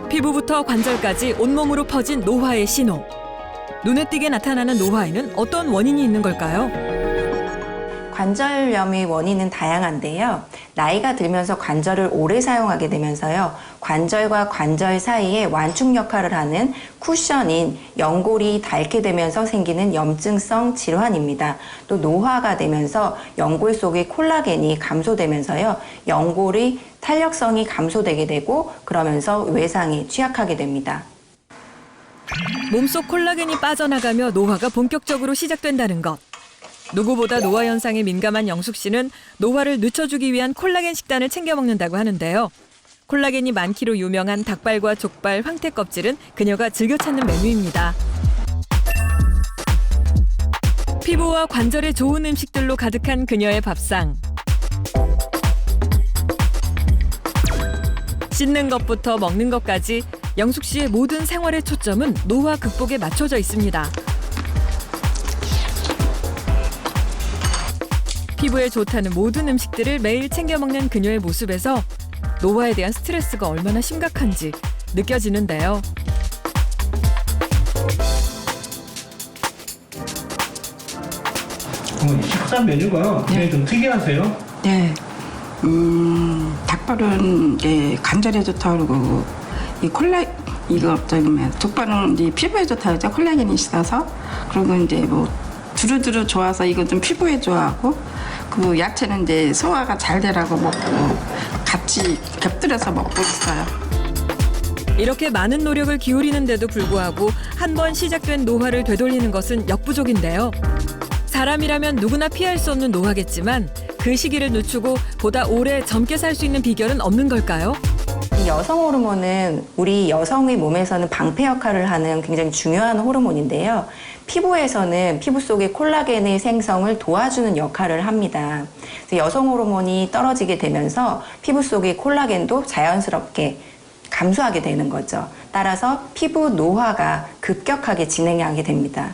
피부부터 관절까지 온몸으로 퍼진 노화의 신호. 눈에 띄게 나타나는 노화에는 어떤 원인이 있는 걸까요? 관절염의 원인은 다양한데요. 나이가 들면서 관절을 오래 사용하게 되면서요. 관절과 관절 사이에 완충 역할을 하는 쿠션인 연골이 닳게 되면서 생기는 염증성 질환입니다. 또 노화가 되면서 연골 속의 콜라겐이 감소되면서요. 연골의 탄력성이 감소되게 되고 그러면서 외상에 취약하게 됩니다. 몸속 콜라겐이 빠져나가며 노화가 본격적으로 시작된다는 것. 누구보다 노화 현상에 민감한 영숙 씨는 노화를 늦춰주기 위한 콜라겐 식단을 챙겨 먹는다고 하는데요. 콜라겐이 많기로 유명한 닭발과 족발, 황태 껍질은 그녀가 즐겨 찾는 메뉴입니다. 피부와 관절에 좋은 음식들로 가득한 그녀의 밥상. 씻는 것부터 먹는 것까지 영숙 씨의 모든 생활의 초점은 노화 극복에 맞춰져 있습니다. 피부에 좋다는 모든 음식들을 매일 챙겨 먹는 그녀의 모습에서 노화에 대한 스트레스가 얼마나 심각한지 느껴지는데요. 식사 메뉴가 굉장히 좀 특이하세요? 네. 닭발은 이제 관절에 좋다고 그러고 족발은 이제 피부에 좋다고 하죠. 콜라겐이 있어서. 그리고 이제 뭐 두루두루 좋아서 이거 좀 피부에 좋아하고 그 야채는 이제 소화가 잘 되라고 먹고 같이 곁들여서 먹고 있어요. 이렇게 많은 노력을 기울이는데도 불구하고 한 번 시작된 노화를 되돌리는 것은 역부족인데요. 사람이라면 누구나 피할 수 없는 노화겠지만 그 시기를 늦추고 보다 오래 젊게 살 수 있는 비결은 없는 걸까요? 이 여성 호르몬은 우리 여성의 몸에서는 방패 역할을 하는 굉장히 중요한 호르몬인데요. 피부에서는 피부 속의 콜라겐의 생성을 도와주는 역할을 합니다. 그래서 여성 호르몬이 떨어지게 되면서 피부 속의 콜라겐도 자연스럽게 감소하게 되는 거죠. 따라서 피부 노화가 급격하게 진행하게 됩니다.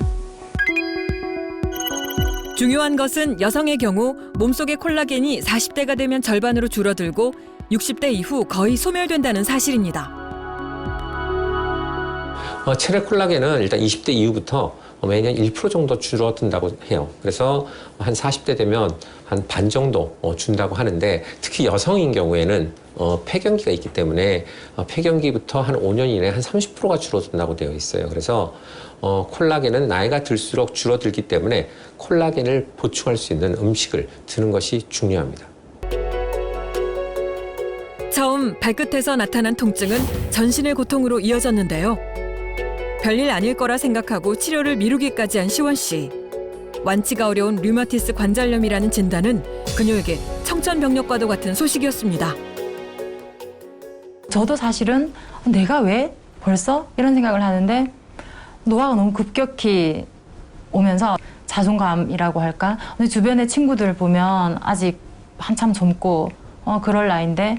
중요한 것은 여성의 경우 몸속의 콜라겐이 40대가 되면 절반으로 줄어들고 60대 이후 거의 소멸된다는 사실입니다. 체내 콜라겐은 일단 20대 이후부터 매년 1% 정도 줄어든다고 해요. 그래서 한 40대 되면 한 반 정도 준다고 하는데 특히 여성인 경우에는 폐경기가 있기 때문에 폐경기부터 한 5년 이내에 한 30%가 줄어든다고 되어 있어요. 그래서 콜라겐은 나이가 들수록 줄어들기 때문에 콜라겐을 보충할 수 있는 음식을 드는 것이 중요합니다. 처음 발끝에서 나타난 통증은 전신의 고통으로 이어졌는데요. 별일 아닐 거라 생각하고 치료를 미루기까지 한 시원 씨. 완치가 어려운 류마티스 관절염이라는 진단은 그녀에게 청천벽력과도 같은 소식이었습니다. 저도 사실은 내가 왜 벌써 이런 생각을 하는데 노화가 너무 급격히 오면서 자존감이라고 할까? 근데 주변의 친구들 보면 아직 한참 젊고 그럴 나이인데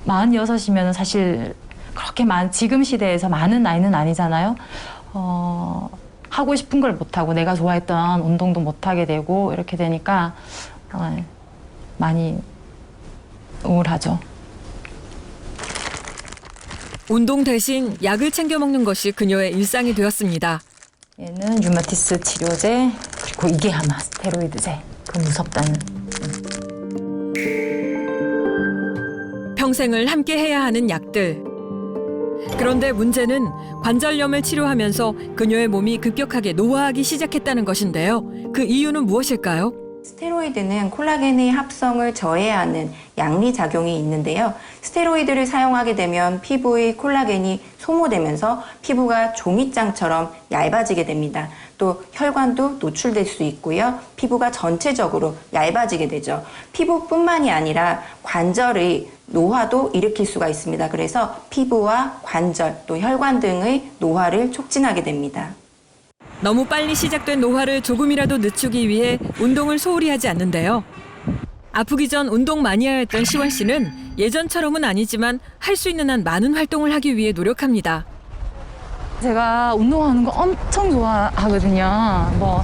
46이면 사실 그렇게 지금 시대에서 많은 나이는 아니잖아요. 하고 싶은 걸 못하고 내가 좋아했던 운동도 못하게 되고 이렇게 되니까 많이 우울하죠. 운동 대신 약을 챙겨 먹는 것이 그녀의 일상이 되었습니다. 얘는 류마티스 치료제 그리고 이게 아마 스테로이드제. 그 무섭다는. 평생을 함께 해야 하는 약들. 그런데 문제는 관절염을 치료하면서 그녀의 몸이 급격하게 노화하기 시작했다는 것인데요. 그 이유는 무엇일까요? 스테로이드는 콜라겐의 합성을 저해하는 양리작용이 있는데요. 스테로이드를 사용하게 되면 피부의 콜라겐이 소모되면서 피부가 종이장처럼 얇아지게 됩니다. 또 혈관도 노출될 수 있고요. 피부가 전체적으로 얇아지게 되죠. 피부뿐만이 아니라 관절의 노화도 일으킬 수가 있습니다. 그래서 피부와 관절 또 혈관 등의 노화를 촉진하게 됩니다. 너무 빨리 시작된 노화를 조금이라도 늦추기 위해 운동을 소홀히 하지 않는데요. 아프기 전 운동 많이 해야 했던 시원 씨는 예전처럼은 아니지만 할 수 있는 한 많은 활동을 하기 위해 노력합니다. 제가 운동하는 거 엄청 좋아하거든요. 뭐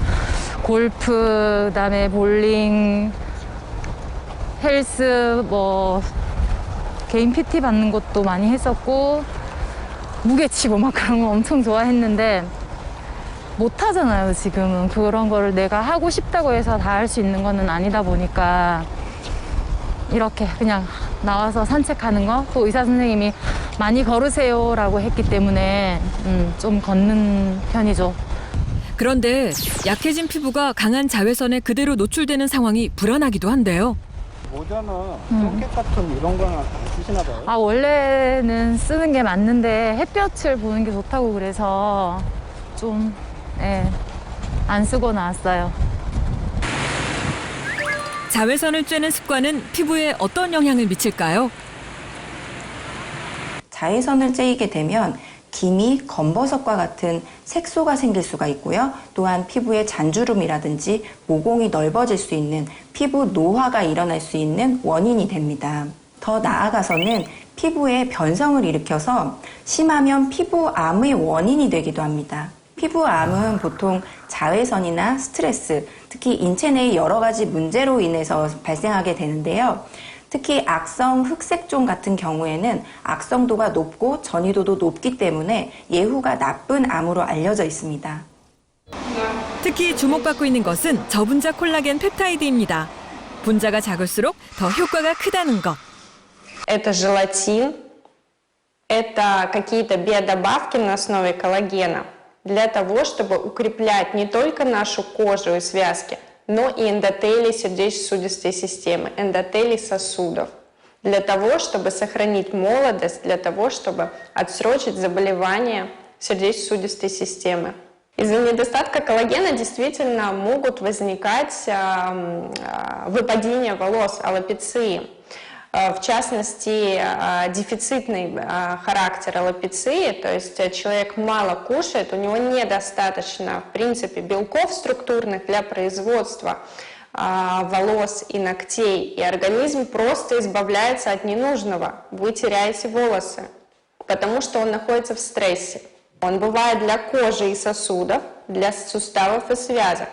골프, 그다음에 볼링, 헬스, 뭐 개인 PT 받는 것도 많이 했었고 무게치고 막 그런 거 엄청 좋아했는데 못 하잖아요, 지금은. 그런 거를 내가 하고 싶다고 해서 다 할 수 있는 거는 아니다 보니까 이렇게 그냥 나와서 산책하는 거, 또 의사 선생님이 많이 걸으세요라고 했기 때문에 좀 걷는 편이죠. 그런데 약해진 피부가 강한 자외선에 그대로 노출되는 상황이 불안하기도 한데요. 모자나 똥개 같은 이런 거는 안 쓰시나 봐요? 아, 원래는 쓰는 게 맞는데 햇볕을 보는 게 좋다고 그래서 좀, 안 쓰고 나왔어요. 자외선을 쬐는 습관은 피부에 어떤 영향을 미칠까요? 자외선을 쬐이게 되면 기미, 검버섯과 같은 색소가 생길 수가 있고요. 또한 피부에 잔주름이라든지 모공이 넓어질 수 있는 피부 노화가 일어날 수 있는 원인이 됩니다. 더 나아가서는 피부에 변성을 일으켜서 심하면 피부암의 원인이 되기도 합니다. 피부암은 보통 자외선이나 스트레스, 특히 인체 내의 여러 가지 문제로 인해서 발생하게 되는데요. 특히 악성 흑색종 같은 경우에는 악성도가 높고 전이도도 높기 때문에 예후가 나쁜 암으로 알려져 있습니다. 특히 주목받고 있는 것은 저분자 콜라겐 펩타이드입니다. 분자가 작을수록 더 효과가 크다는 것. Это желатин, это какие-то биодобавки на основе коллагена для того, чтобы укреплять не только нашу кожу и связки, но и эндотелий сердечно-сосудистой системы, эндотелий сосудов, для того, чтобы сохранить молодость, для того, чтобы отсрочить заболевания сердечно-сосудистой системы. Из-за недостатка коллагена действительно могут возникать выпадения волос, аллопеции. В частности, дефицитный характер аллопеции, то есть человек мало кушает, у него недостаточно, в принципе, белков структурных для производства волос и ногтей, и организм просто избавляется от ненужного. Вы теряете волосы, потому что он находится в стрессе. Он бывает для кожи и сосудов, для суставов и связок.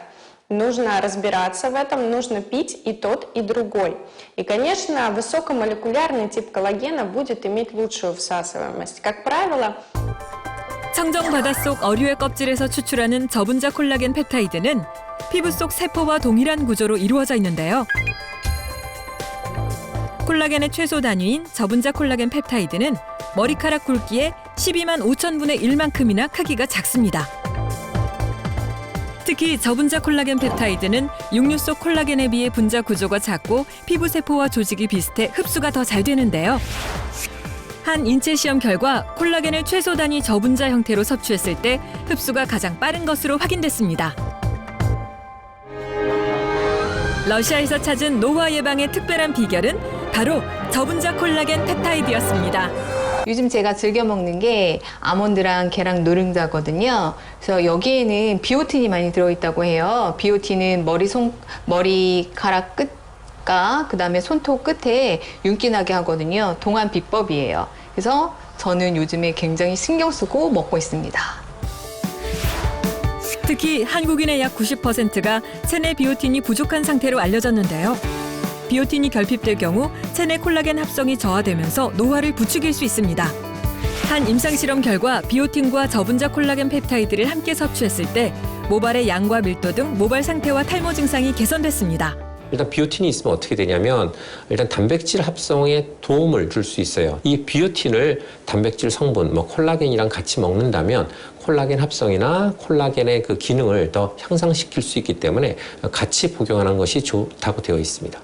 Нужно разбираться в этом, нужно пить и тот, и другой. И, конечно, высокомолекулярный тип коллагена будет иметь лучшую всасываемость. Как правило, 청정 바닷속 어류의 껍질에서 추출하는 저분자 콜라겐 펩타이드는 피부 속 세포와 동일한 구조로 이루어져 있는데요. 콜라겐의 최소 단위인 저분자 콜라겐 펩타이드는 머리카락 굵기의 12만 5천분의 1만큼이나 크기가 작습니다. 특히 저분자 콜라겐 펩타이드는 육류 속 콜라겐에 비해 분자 구조가 작고 피부 세포와 조직이 비슷해 흡수가 더 잘 되는데요. 한 인체 시험 결과 콜라겐을 최소 단위 저분자 형태로 섭취했을 때 흡수가 가장 빠른 것으로 확인됐습니다. 러시아에서 찾은 노화 예방의 특별한 비결은 바로 저분자 콜라겐 펩타이드였습니다. 요즘 제가 즐겨 먹는 게 아몬드랑 계란 노른자거든요. 그래서 여기에는 비오틴이 많이 들어있다고 해요. 비오틴은 머리카락 끝과 그다음에 손톱 끝에 윤기 나게 하거든요. 동안 비법이에요. 그래서 저는 요즘에 굉장히 신경 쓰고 먹고 있습니다. 특히 한국인의 약 90%가 체내 비오틴이 부족한 상태로 알려졌는데요. 비오틴이 결핍될 경우 체내 콜라겐 합성이 저하되면서 노화를 부추길 수 있습니다. 한 임상실험 결과 비오틴과 저분자 콜라겐 펩타이드를 함께 섭취했을 때 모발의 양과 밀도 등 모발 상태와 탈모 증상이 개선됐습니다. 일단 비오틴이 있으면 어떻게 되냐면 일단 단백질 합성에 도움을 줄 수 있어요. 이 비오틴을 단백질 성분, 콜라겐이랑 같이 먹는다면 콜라겐 합성이나 콜라겐의 그 기능을 더 향상시킬 수 있기 때문에 같이 복용하는 것이 좋다고 되어 있습니다.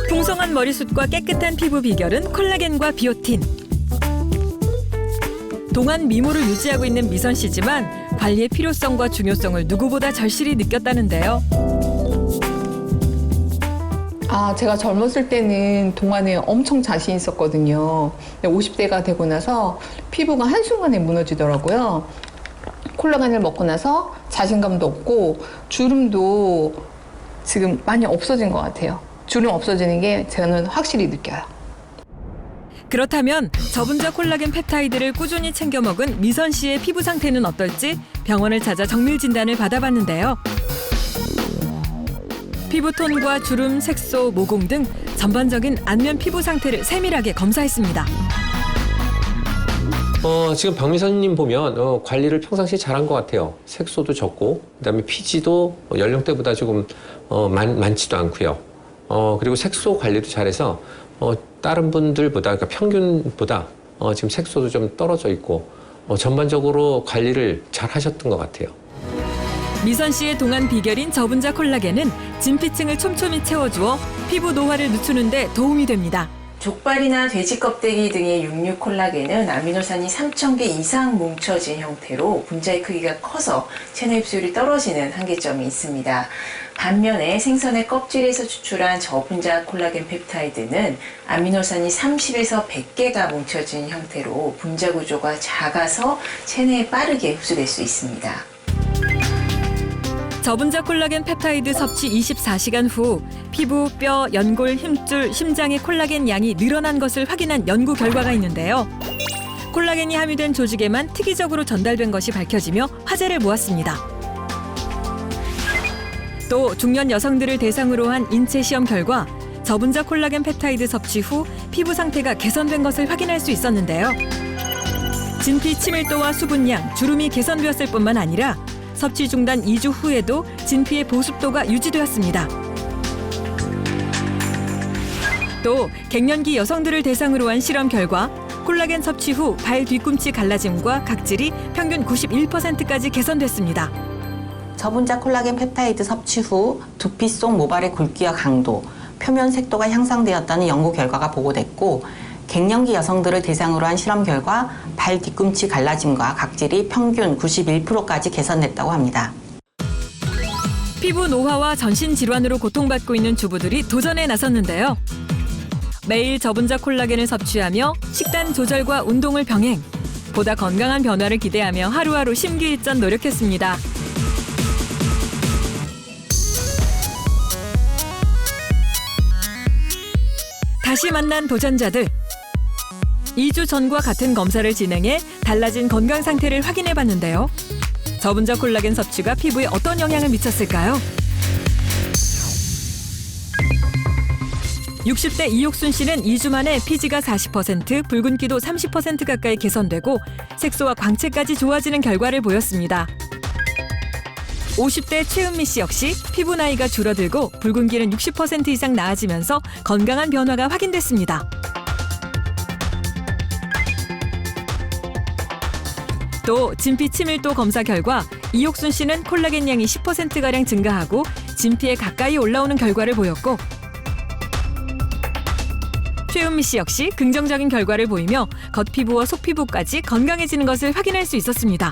풍성한 머리숱과 깨끗한 피부 비결은 콜라겐과 비오틴. 동안 미모를 유지하고 있는 미선 씨지만 관리의 필요성과 중요성을 누구보다 절실히 느꼈다는데요. 제가 젊었을 때는 동안에 엄청 자신 있었거든요. 50대가 되고 나서 피부가 한순간에 무너지더라고요. 콜라겐을 먹고 나서 자신감도 없고 주름도 지금 많이 없어진 것 같아요. 주름 없어지는 게 저는 확실히 느껴요. 그렇다면 저분자 콜라겐 펩타이드를 꾸준히 챙겨 먹은 미선 씨의 피부 상태는 어떨지 병원을 찾아 정밀 진단을 받아봤는데요. 피부톤과 주름, 색소, 모공 등 전반적인 안면 피부 상태를 세밀하게 검사했습니다. 지금 박미선님 보면 관리를 평상시에 잘한 것 같아요. 색소도 적고, 그다음에 피지도 연령대보다 조금 많지도 않고요. 그리고 색소 관리도 잘해서 다른 분들보다, 그러니까 평균보다 지금 색소도 좀 떨어져 있고 전반적으로 관리를 잘 하셨던 것 같아요. 미선 씨의 동안 비결인 저분자 콜라겐은 진피층을 촘촘히 채워주어 피부 노화를 늦추는 데 도움이 됩니다. 족발이나 돼지 껍데기 등의 육류 콜라겐은 아미노산이 3,000개 이상 뭉쳐진 형태로 분자의 크기가 커서 체내 흡수율이 떨어지는 한계점이 있습니다. 반면에 생선의 껍질에서 추출한 저분자 콜라겐 펩타이드는 아미노산이 30에서 100개가 뭉쳐진 형태로 분자 구조가 작아서 체내에 빠르게 흡수될 수 있습니다. 저분자 콜라겐 펩타이드 섭취 24시간 후 피부, 뼈, 연골, 힘줄, 심장의 콜라겐 양이 늘어난 것을 확인한 연구 결과가 있는데요. 콜라겐이 함유된 조직에만 특이적으로 전달된 것이 밝혀지며 화제를 모았습니다. 또 중년 여성들을 대상으로 한 인체 시험 결과 저분자 콜라겐 펩타이드 섭취 후 피부 상태가 개선된 것을 확인할 수 있었는데요. 진피 치밀도와 수분량, 주름이 개선되었을 뿐만 아니라 섭취 중단 2주 후에도 진피의 보습도가 유지되었습니다. 또 갱년기 여성들을 대상으로 한 실험 결과 콜라겐 섭취 후 발 뒤꿈치 갈라짐과 각질이 평균 91%까지 개선됐습니다. 저분자 콜라겐 펩타이드 섭취 후 두피 속 모발의 굵기와 강도, 표면 색도가 향상되었다는 연구 결과가 보고됐고, 갱년기 여성들을 대상으로 한 실험 결과 발 뒤꿈치 갈라짐과 각질이 평균 91%까지 개선됐다고 합니다. 피부 노화와 전신 질환으로 고통받고 있는 주부들이 도전에 나섰는데요. 매일 저분자 콜라겐을 섭취하며 식단 조절과 운동을 병행, 보다 건강한 변화를 기대하며 하루하루 심기일전 노력했습니다. 다시 만난 도전자들. 2주 전과 같은 검사를 진행해 달라진 건강 상태를 확인해 봤는데요. 저분자 콜라겐 섭취가 피부에 어떤 영향을 미쳤을까요? 60대 이옥순 씨는 2주 만에 피지가 40%, 붉은기도 30% 가까이 개선되고 색소와 광채까지 좋아지는 결과를 보였습니다. 50대 최은미 씨 역시 피부 나이가 줄어들고 붉은기는 60% 이상 나아지면서 건강한 변화가 확인됐습니다. 또 진피 치밀도 검사 결과 이옥순 씨는 콜라겐 양이 10%가량 증가하고 진피에 가까이 올라오는 결과를 보였고, 최은미 씨 역시 긍정적인 결과를 보이며 겉피부와 속피부까지 건강해지는 것을 확인할 수 있었습니다.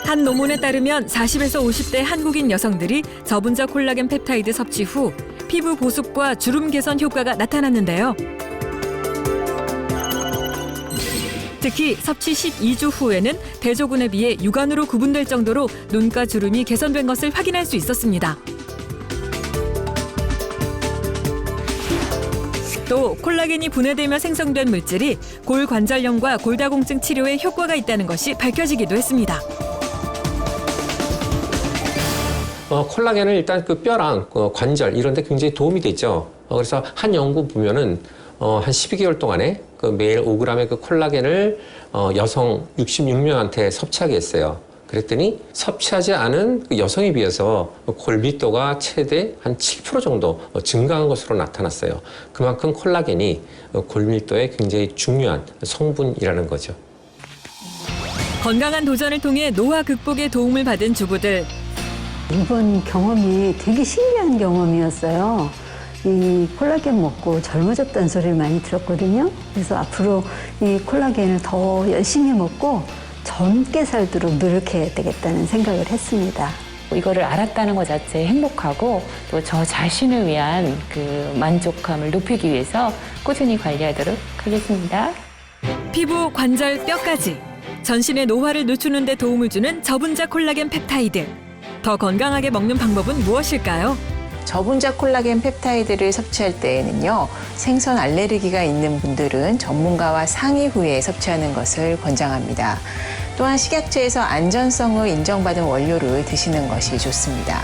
한 논문에 따르면 40에서 50대 한국인 여성들이 저분자 콜라겐 펩타이드 섭취 후 피부 보습과 주름 개선 효과가 나타났는데요. 특히 섭취 12주 후에는 대조군에 비해 육안으로 구분될 정도로 눈가 주름이 개선된 것을 확인할 수 있었습니다. 또 콜라겐이 분해되며 생성된 물질이 골관절염과 골다공증 치료에 효과가 있다는 것이 밝혀지기도 했습니다. 콜라겐은 일단 그 뼈랑 관절 이런 데 굉장히 도움이 되죠. 그래서 한 연구 보면은 한 12개월 동안에 그 매일 5g의 그 콜라겐을 여성 66명한테 섭취하게 했어요. 그랬더니 섭취하지 않은 그 여성에 비해서 골밀도가 최대 한 7% 정도 증가한 것으로 나타났어요. 그만큼 콜라겐이 골밀도에 굉장히 중요한 성분이라는 거죠. 건강한 도전을 통해 노화 극복에 도움을 받은 주부들. 이번 경험이 되게 신기한 경험이었어요. 이 콜라겐 먹고 젊어졌다는 소리를 많이 들었거든요. 그래서 앞으로 이 콜라겐을 더 열심히 먹고 젊게 살도록 노력해야 되겠다는 생각을 했습니다. 이거를 알았다는 것 자체에 행복하고 또 저 자신을 위한 그 만족감을 높이기 위해서 꾸준히 관리하도록 하겠습니다. 피부, 관절, 뼈까지 전신의 노화를 늦추는 데 도움을 주는 저분자 콜라겐 펩타이드. 더 건강하게 먹는 방법은 무엇일까요? 저분자 콜라겐 펩타이드를 섭취할 때에는요, 생선 알레르기가 있는 분들은 전문가와 상의 후에 섭취하는 것을 권장합니다. 또한 식약처에서 안전성을 인정받은 원료를 드시는 것이 좋습니다.